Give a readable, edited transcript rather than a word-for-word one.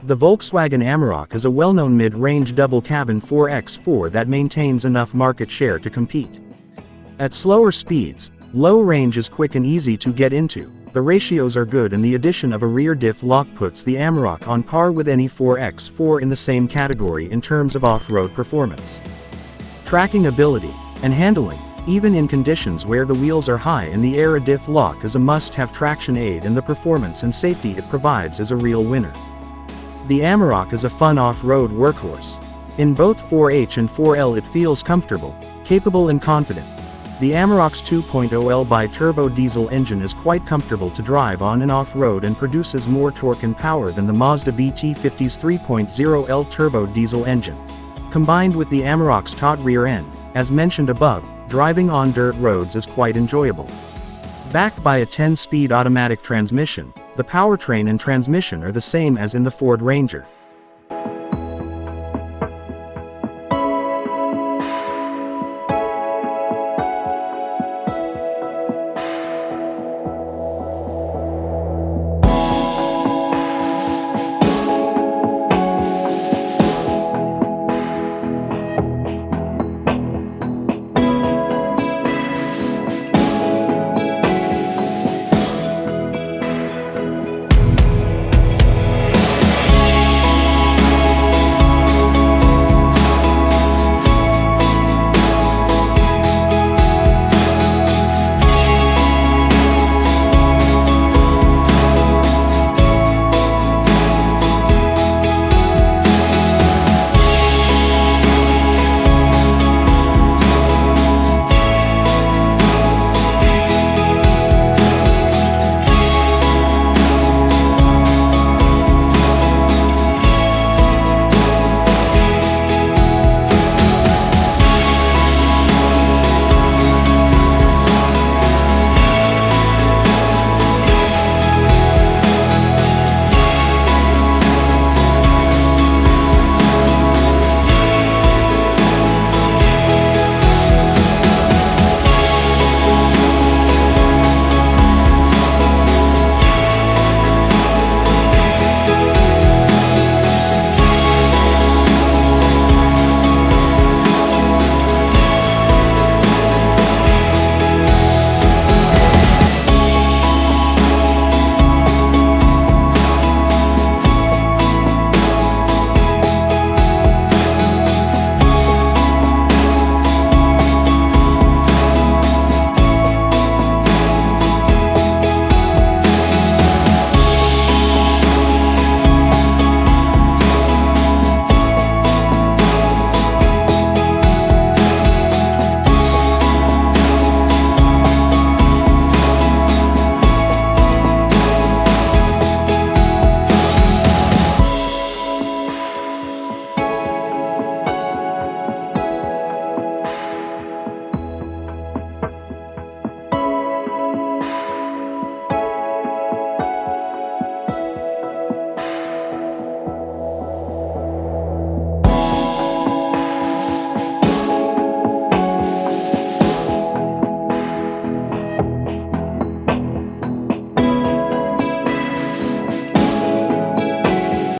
The Volkswagen Amarok is a well-known mid-range double-cabin 4x4 that maintains enough market share to compete. At slower speeds, low range is quick and easy to get into, the ratios are good, and the addition of a rear diff lock puts the Amarok on par with any 4x4 in the same category in terms of off-road performance. Tracking ability and handling. Even in conditions where the wheels are high and the air, a diff lock is a must-have traction aid, and the performance and safety it provides is a real winner. The Amarok is a fun off-road workhorse. In both 4H and 4L it feels comfortable, capable and confident. The Amarok's 2.0L bi-turbo diesel engine is quite comfortable to drive on and off-road and produces more torque and power than the Mazda BT50's 3.0L turbo diesel engine. Combined with the Amarok's taut rear end, as mentioned above, driving on dirt roads is quite enjoyable. Backed by a 10-speed automatic transmission, the powertrain and transmission are the same as in the Ford Ranger.